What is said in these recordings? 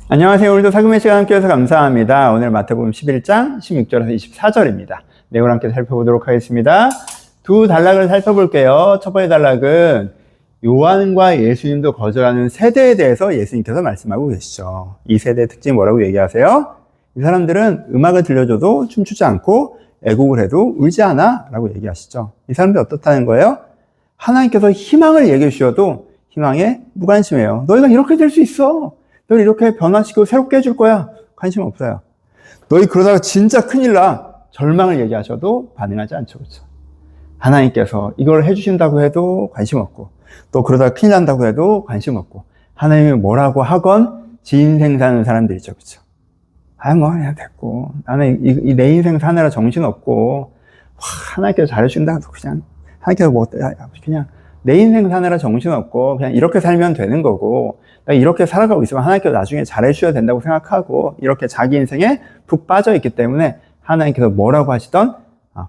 안녕하세요. 오늘도 살금의 시간 함께해서 감사합니다. 오늘 마태복음 11장 16절에서 24절입니다. 내용을 함께 살펴보도록 하겠습니다. 두 단락을 살펴볼게요. 첫 번째 단락은 요한과 예수님도 거절하는 세대에 대해서 예수님께서 말씀하고 계시죠. 이 세대의 특징이 뭐라고 얘기하세요? 이 사람들은 음악을 들려줘도 춤추지 않고 애곡을 해도 울지 않아 라고 얘기하시죠. 이 사람들이 어떻다는 거예요? 하나님께서 희망을 얘기해 주셔도 희망에 무관심해요. 너희가 이렇게 될 수 있어. 너희 이렇게 변화시키고 새롭게 해줄 거야. 관심 없어요. 너희 그러다가 진짜 큰일 나. 절망을 얘기하셔도 반응하지 않죠. 그렇죠? 하나님께서 이걸 해주신다고 해도 관심 없고, 또 그러다가 큰일 난다고 해도 관심 없고, 하나님이 뭐라고 하건 지 인생 사는 사람들이죠. 그렇죠? 그냥 됐고, 나는 내 인생 사느라 정신 없고, 하나님께서 잘해준다고 그냥, 하나님께서 그냥 내 인생 사느라 정신 없고, 그냥 이렇게 살면 되는 거고, 이렇게 살아가고 있으면 하나님께서 나중에 잘해주셔야 된다고 생각하고 이렇게 자기 인생에 푹 빠져있기 때문에 하나님께서 뭐라고 하시던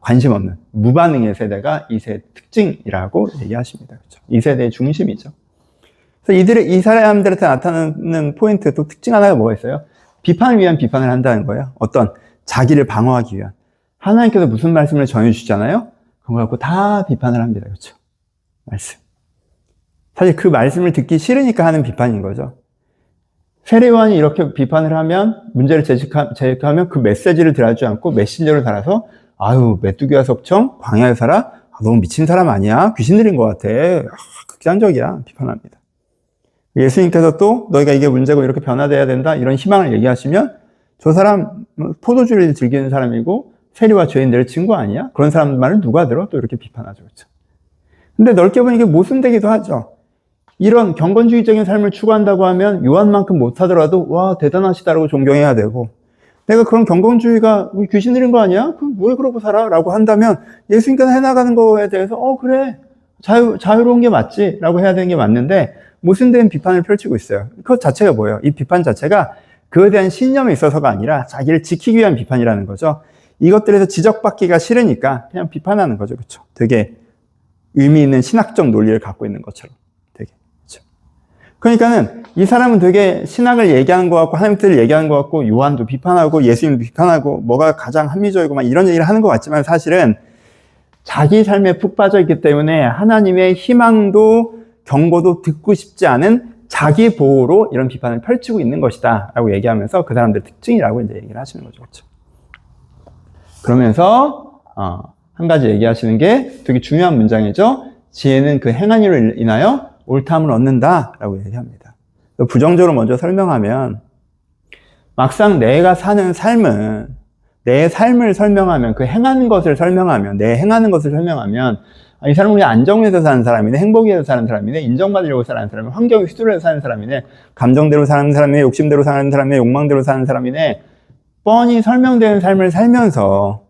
관심 없는 무반응의 세대가 이 세대의 특징이라고 얘기하십니다. 그렇죠? 이 세대의 중심이죠. 그래서 이 사람들한테 나타나는 포인트 또 특징 하나가 뭐가 있어요? 비판을 위한 비판을 한다는 거예요. 어떤 자기를 방어하기 위한. 하나님께서 무슨 말씀을 전해주시잖아요? 그걸 갖고 다 비판을 합니다. 그렇죠? 말씀. 사실 그 말씀을 듣기 싫으니까 하는 비판인 거죠. 세례요한이 이렇게 비판을 하면, 문제를 제기하면 그 메시지를 들어주지 않고 메신저를 달아서 메뚜기와 석청, 광야에 살아? 너무 미친 사람 아니야? 귀신 들린 것 같아. 극단적이야. 비판합니다. 예수님께서 또 너희가 이게 문제고 이렇게 변화돼야 된다 이런 희망을 얘기하시면 저 사람 포도주를 즐기는 사람이고 세리와 죄인들의 친구 아니야? 그런 사람 말을 누가 들어? 또 이렇게 비판하죠. 그렇죠? 근데 넓게 보면 이게 모순되기도 하죠. 이런 경건주의적인 삶을 추구한다고 하면 요한만큼 못하더라도 와 대단하시다라고 존경해야 되고, 내가 그런 경건주의가 귀신 들린 거 아니야? 그럼 왜 그러고 살아? 라고 한다면 예수님께서 해나가는 거에 대해서 그래 자유로운 게 맞지? 라고 해야 되는 게 맞는데 모순된 비판을 펼치고 있어요. 그것 자체가 뭐예요? 이 비판 자체가 그에 대한 신념에 있어서가 아니라 자기를 지키기 위한 비판이라는 거죠. 이것들에서 지적받기가 싫으니까 그냥 비판하는 거죠. 그렇죠? 되게 의미 있는 신학적 논리를 갖고 있는 것처럼. 그러니까는 이 사람은 되게 신학을 얘기하는 것 같고 하나님 뜻을 얘기하는 것 같고 요한도 비판하고 예수님도 비판하고 뭐가 가장 합리적이고 막 이런 얘기를 하는 것 같지만 사실은 자기 삶에 푹 빠져 있기 때문에 하나님의 희망도 경고도 듣고 싶지 않은 자기 보호로 이런 비판을 펼치고 있는 것이다 라고 얘기하면서 그 사람들의 특징이라고 이제 얘기를 하시는 거죠. 그렇죠? 그러면서 한 가지 얘기하시는 게 되게 중요한 문장이죠. 지혜는 그 행한 일로 인하여 옳다함을 얻는다라고 얘기합니다. 부정적으로 먼저 설명하면 막상 내가 사는 삶은 내 삶을 설명하면 그 행하는 것을 설명하면 내 행하는 것을 설명하면 이 사람은 그냥 안정에서 사는 사람이네, 행복이 위해서 사는 사람이네, 인정받으려고 사는 사람이네, 환경에 휘둘려서 사는 사람이네, 감정대로 사는 사람이네, 욕심대로 사는 사람이네, 욕망대로 사는 사람이네, 뻔히 설명되는 삶을 살면서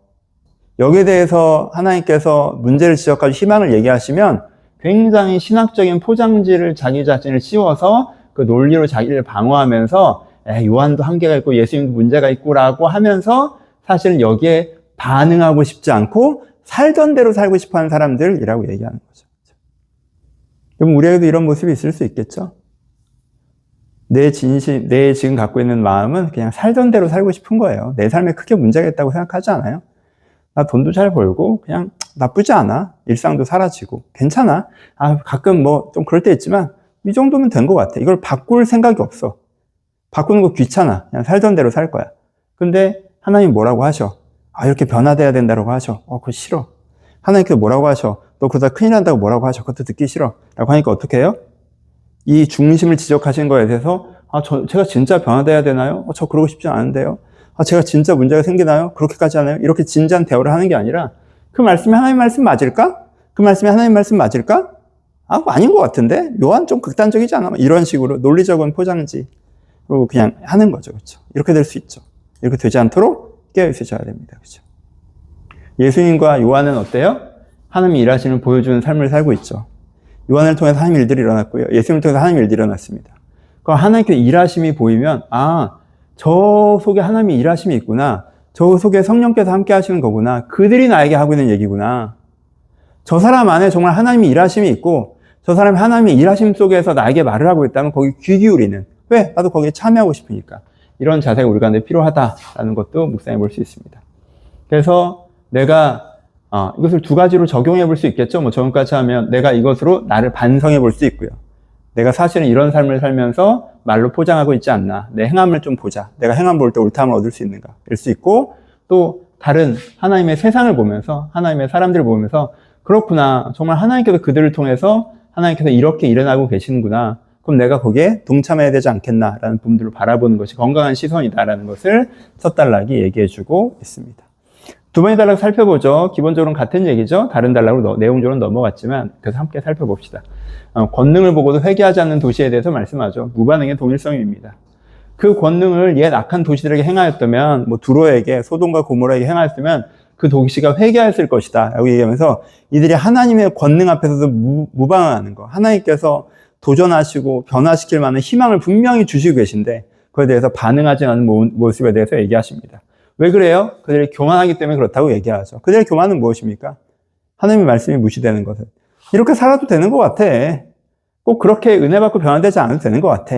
여기에 대해서 하나님께서 문제를 지적하고 희망을 얘기하시면 굉장히 신학적인 포장지를 자기 자신을 씌워서 그 논리로 자기를 방어하면서 요한도 한계가 있고 예수님도 문제가 있고 라고 하면서 사실 여기에 반응하고 싶지 않고 살던 대로 살고 싶어하는 사람들이라고 얘기하는 거죠. 그럼 우리에게도 이런 모습이 있을 수 있겠죠? 내 지금 갖고 있는 마음은 그냥 살던 대로 살고 싶은 거예요. 내 삶에 크게 문제가 있다고 생각하지 않아요. 나 돈도 잘 벌고 그냥 나쁘지 않아. 일상도 사라지고 괜찮아. 가끔 좀 그럴 때 있지만 이 정도면 된 것 같아. 이걸 바꿀 생각이 없어. 바꾸는 거 귀찮아. 그냥 살던 대로 살 거야. 근데 하나님 뭐라고 하셔? 이렇게 변화돼야 된다고 하셔. 그거 싫어. 하나님께서 뭐라고 하셔? 너 그러다 큰일 난다고 뭐라고 하셔? 그것도 듣기 싫어. 라고 하니까 어떻게 해요? 이 중심을 지적하신 거에 대해서 제가 진짜 변화돼야 되나요? 저 그러고 싶지 않은데요. 제가 진짜 문제가 생기나요? 그렇게까지 하나요? 이렇게 진지한 대화를 하는 게 아니라 그 말씀이 하나님 말씀 맞을까? 그 말씀이 하나님 말씀 맞을까? 아닌 것 같은데? 요한 좀 극단적이지 않아? 이런 식으로 논리적인 포장지로 그냥 하는 거죠. 그렇죠? 이렇게 될 수 있죠. 이렇게 되지 않도록 깨어 있으셔야 됩니다. 그렇죠? 예수님과 요한은 어때요? 하나님이 일하시는 보여주는 삶을 살고 있죠. 요한을 통해서 하나님 일들이 일어났고요. 예수님을 통해서 하나님 일들이 일어났습니다. 그럼 하나님께서 일하심이 보이면 저 속에 하나님의 일하심이 있구나. 저 속에 성령께서 함께 하시는 거구나. 그들이 나에게 하고 있는 얘기구나. 저 사람 안에 정말 하나님의 일하심이 있고 저 사람이 하나님의 일하심 속에서 나에게 말을 하고 있다면 거기 귀 기울이는 왜? 나도 거기에 참여하고 싶으니까. 이런 자세가 우리 가운데 필요하다라는 것도 묵상해 볼 수 있습니다. 그래서 내가 이것을 두 가지로 적용해 볼 수 있겠죠. 뭐 저번까지 하면 내가 이것으로 나를 반성해 볼 수 있고요. 내가 사실은 이런 삶을 살면서 말로 포장하고 있지 않나. 내 행함을 좀 보자. 내가 행함 볼 때 옳다함을 얻을 수 있는가. 일 수 있고 또 다른 하나님의 세상을 보면서 하나님의 사람들을 보면서 그렇구나. 정말 하나님께서 그들을 통해서 하나님께서 이렇게 일어나고 계시는구나. 그럼 내가 거기에 동참해야 되지 않겠나라는 부분들을 바라보는 것이 건강한 시선이다라는 것을 첫 단락이 얘기해주고 있습니다. 두 번째 단락 살펴보죠. 기본적으로는 같은 얘기죠. 다른 단락으로 내용적으로는 넘어갔지만 그래서 함께 살펴봅시다. 권능을 보고도 회개하지 않는 도시에 대해서 말씀하죠. 무반응의 동일성입니다. 그 권능을 옛 악한 도시들에게 행하였다면 뭐 두로에게 소돔과 고모라에게 행하였으면 그 도시가 회개했을 것이다 라고 얘기하면서 이들이 하나님의 권능 앞에서도 무방하는 거, 하나님께서 도전하시고 변화시킬 만한 희망을 분명히 주시고 계신데 그에 대해서 반응하지 않는 모습에 대해서 얘기하십니다. 왜 그래요? 그들이 교만하기 때문에 그렇다고 얘기하죠. 그들의 교만은 무엇입니까? 하나님의 말씀이 무시되는 것은. 이렇게 살아도 되는 것 같아. 꼭 그렇게 은혜 받고 변화되지 않아도 되는 것 같아.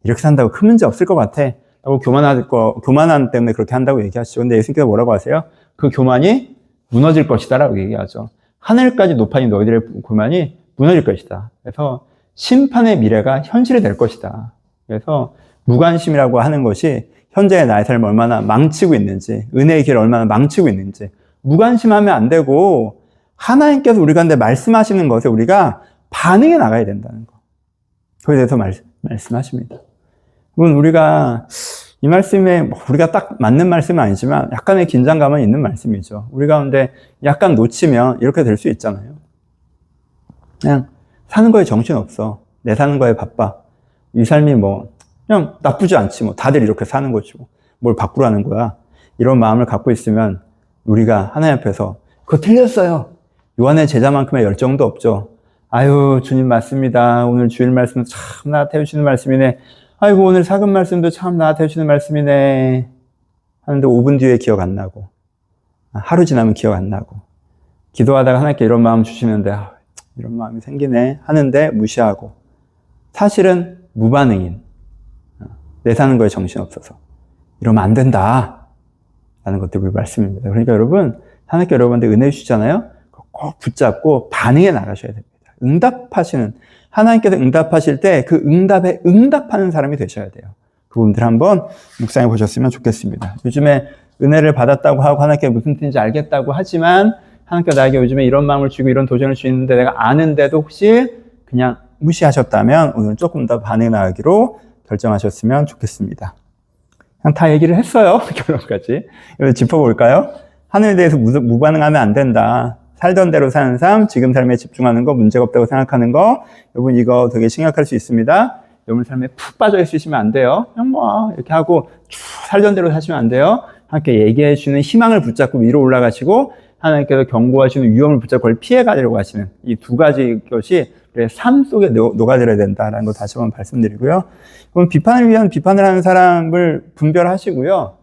이렇게 산다고 큰 문제 없을 것 같아. 라고 교만함 때문에 그렇게 한다고 얘기하시죠. 근데 예수님께서 뭐라고 하세요? 그 교만이 무너질 것이다 라고 얘기하죠. 하늘까지 높아진 너희들의 교만이 무너질 것이다. 그래서 심판의 미래가 현실이 될 것이다. 그래서 무관심이라고 하는 것이 현재의 나의 삶을 얼마나 망치고 있는지, 은혜의 길을 얼마나 망치고 있는지 무관심하면 안 되고 하나님께서 우리 가운데 말씀하시는 것에 우리가 반응해 나가야 된다는 거. 그에 대해서 말씀하십니다. 물론 우리가 이 말씀에 우리가 딱 맞는 말씀은 아니지만 약간의 긴장감은 있는 말씀이죠. 우리 가운데 약간 놓치면 이렇게 될 수 있잖아요. 그냥 사는 거에 정신없어. 내 사는 거에 바빠. 이 삶이 그냥 나쁘지 않지 다들 이렇게 사는 거지 뭘 바꾸라는 거야. 이런 마음을 갖고 있으면 우리가 하나님 앞에서 그거 틀렸어요. 요한의 제자만큼의 열정도 없죠. 아유 주님 맞습니다. 오늘 주일 말씀 참 나한테 해주시는 말씀이네. 아이고 오늘 사금 말씀도 참 나한테 해주시는 말씀이네. 하는데 5분 뒤에 기억 안 나고 하루 지나면 기억 안 나고 기도하다가 하나님께 이런 마음 주시는데 이런 마음이 생기네 하는데 무시하고 사실은 무반응인 내 사는 거에 정신없어서 이러면 안 된다 라는 것들이 우리 말씀입니다. 그러니까 여러분 하나님께 여러분한테 은혜 주시잖아요. 꼭 붙잡고 반응해 나가셔야 됩니다. 응답하시는 하나님께서 응답하실 때 그 응답에 응답하는 사람이 되셔야 돼요. 그 부분들 한번 묵상해 보셨으면 좋겠습니다. 요즘에 은혜를 받았다고 하고 하나님께 무슨 뜻인지 알겠다고 하지만 하나님께서 나에게 요즘에 이런 마음을 주고 이런 도전을 주시는데 내가 아는데도 혹시 그냥 무시하셨다면 오늘 조금 더 반응해 나가기로 결정하셨으면 좋겠습니다. 그냥 다 얘기를 했어요. 결론까지. 이거 짚어볼까요? 하늘에 대해서 무반응하면 안 된다. 살던 대로 사는 삶, 지금 삶에 집중하는 거, 문제가 없다고 생각하는 거, 여러분 이거 되게 심각할 수 있습니다. 여러분 삶에 푹 빠져 있으시면 안 돼요. 그냥 이렇게 하고 쭉 살던 대로 사시면 안 돼요. 함께 얘기해 주시는 희망을 붙잡고 위로 올라가시고 하나님께서 경고하시는 위험을 붙잡고 그걸 피해 가려고 하시는 이 두 가지 것이 우리의 삶 속에 녹아들어야 된다라는 거 다시 한번 말씀드리고요. 그럼 비판을 위한 비판을 하는 사람을 분별하시고요.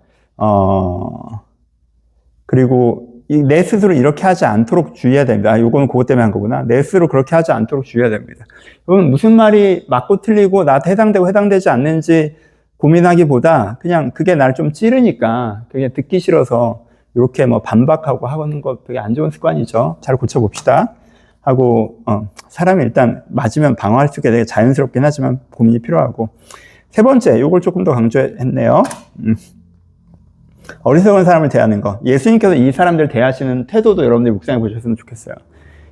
그리고 내 스스로 이렇게 하지 않도록 주의해야 됩니다. 요거는 그것 때문에 한 거구나. 내 스스로 그렇게 하지 않도록 주의해야 됩니다. 여러분 무슨 말이 맞고 틀리고 나한테 해당되고 해당되지 않는지 고민하기보다 그냥 그게 날 좀 찌르니까 그게 듣기 싫어서 이렇게 반박하고 하는 거 되게 안 좋은 습관이죠. 잘 고쳐봅시다. 하고 사람이 일단 맞으면 방어할 수 있게 되게 자연스럽긴 하지만 고민이 필요하고 세 번째 요걸 조금 더 강조했네요. 어리석은 사람을 대하는 거. 예수님께서 이 사람들 대하시는 태도도 여러분들이 묵상해 보셨으면 좋겠어요.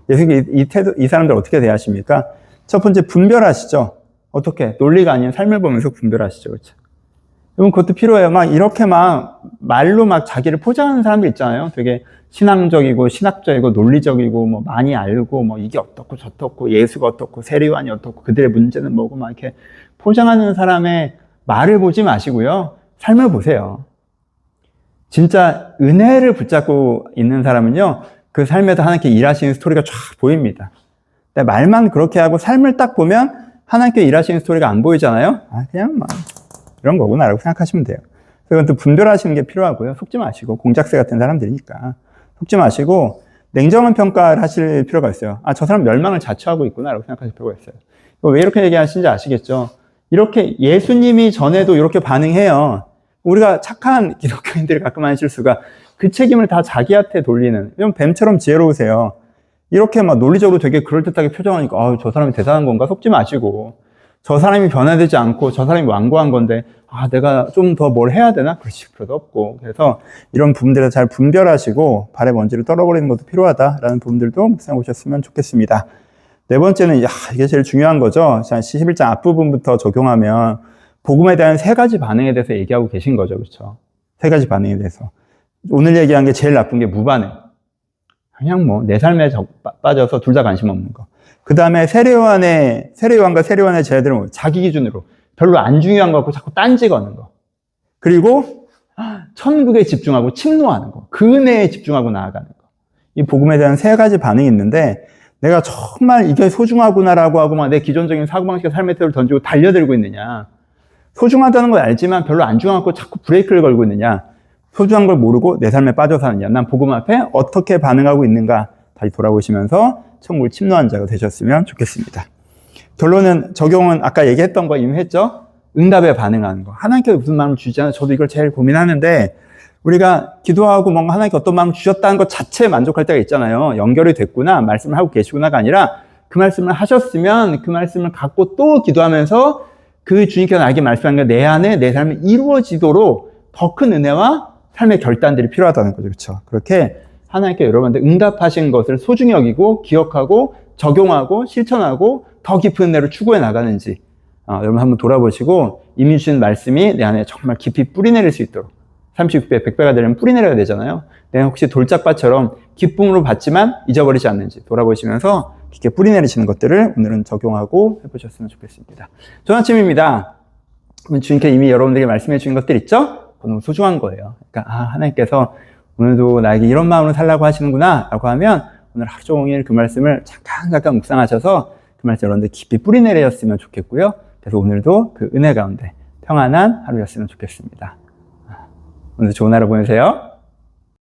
예수님께서 이 사람들 어떻게 대하십니까? 첫 번째 분별하시죠. 어떻게? 논리가 아닌 삶을 보면서 분별하시죠. 그렇죠? 여러분 그것도 필요해요. 이렇게 말로 자기를 포장하는 사람들 있잖아요. 되게 신앙적이고 신학적이고 논리적이고 많이 알고 이게 어떻고 저떻고 예수가 어떻고 세례요한이 어떻고 그들의 문제는 뭐고 이렇게 포장하는 사람의 말을 보지 마시고요. 삶을 보세요. 진짜 은혜를 붙잡고 있는 사람은요, 그 삶에서 하나님께 일하시는 스토리가 쫙 보입니다. 근데 말만 그렇게 하고 삶을 딱 보면 하나님께 일하시는 스토리가 안 보이잖아요? 그냥 이런 거구나 라고 생각하시면 돼요. 그건 또 분별하시는 게 필요하고요. 속지 마시고, 공작새 같은 사람들이니까. 속지 마시고, 냉정한 평가를 하실 필요가 있어요. 저 사람 멸망을 자처하고 있구나 라고 생각하실 필요가 있어요. 왜 이렇게 얘기하시는지 아시겠죠? 이렇게 예수님이 전에도 이렇게 반응해요. 우리가 착한 기독교인들이 가끔 하는 실수가 그 책임을 다 자기한테 돌리는, 이런 뱀처럼 지혜로우세요. 이렇게 막 논리적으로 되게 그럴듯하게 표정하니까 저 사람이 대단한 건가 속지 마시고, 저 사람이 변화되지 않고 저 사람이 완고한 건데 내가 좀 더 뭘 해야 되나? 그렇지, 필요도 없고. 그래서 이런 부분들을 잘 분별하시고 발의 먼지를 떨어버리는 것도 필요하다라는 부분들도 묵상해 보셨으면 좋겠습니다. 네 번째는 이게 제일 중요한 거죠. 11장 앞부분부터 적용하면 복음에 대한 세 가지 반응에 대해서 얘기하고 계신 거죠. 그렇죠? 세 가지 반응에 대해서. 오늘 얘기한 게 제일 나쁜 게 무반응. 그냥 내 삶에 빠져서 둘 다 관심 없는 거. 그 다음에 세례요한과 세례요한의 제자들은 자기 기준으로 별로 안 중요한 거 갖고 자꾸 딴지 거는 거. 그리고 천국에 집중하고 침노하는 거. 그 은혜에 집중하고 나아가는 거. 이 복음에 대한 세 가지 반응이 있는데, 내가 정말 이게 소중하구나라고 하고 내 기존적인 사고방식과 삶의 태도를 던지고 달려들고 있느냐. 소중하다는 걸 알지만 별로 안 중요하고 자꾸 브레이크를 걸고 있느냐. 소중한 걸 모르고 내 삶에 빠져 사느냐. 난 복음 앞에 어떻게 반응하고 있는가 다시 돌아보시면서 천국을 침노한 자가 되셨으면 좋겠습니다. 결론은, 적용은 아까 얘기했던 거 이미 했죠? 응답에 반응하는 거. 하나님께서 무슨 마음을 주잖아요. 저도 이걸 제일 고민하는데, 우리가 기도하고 뭔가 하나님께 어떤 마음을 주셨다는 것 자체에 만족할 때가 있잖아요. 연결이 됐구나, 말씀을 하고 계시구나가 아니라 그 말씀을 하셨으면 그 말씀을 갖고 또 기도하면서 그 주님께서 나에게 말씀한 게 내 안에 내 삶이 이루어지도록 더 큰 은혜와 삶의 결단들이 필요하다는 거죠. 그렇죠? 그렇게 하나님께 여러분한테 응답하신 것을 소중히 여기고 기억하고 적용하고 실천하고 더 깊은 은혜로 추구해 나가는지 여러분 한번 돌아보시고, 이미 주신 말씀이 내 안에 정말 깊이 뿌리내릴 수 있도록, 36배, 100배가 되려면 뿌리내려야 되잖아요. 내가 혹시 돌짝밭처럼 기쁨으로 받지만 잊어버리지 않는지 돌아보시면서 깊게 뿌리내리시는 것들을 오늘은 적용하고 해보셨으면 좋겠습니다. 좋은 아침입니다. 주님께 이미 여러분들에게 말씀해 주신 것들 있죠? 너무 소중한 거예요. 그러니까 하나님께서 오늘도 나에게 이런 마음으로 살라고 하시는구나 라고 하면 오늘 하루 종일 그 말씀을 잠깐 묵상하셔서 그 말씀 여러분들 깊이 뿌리내렸으면 좋겠고요. 그래서 오늘도 그 은혜 가운데 평안한 하루였으면 좋겠습니다. 오늘 좋은 하루 보내세요.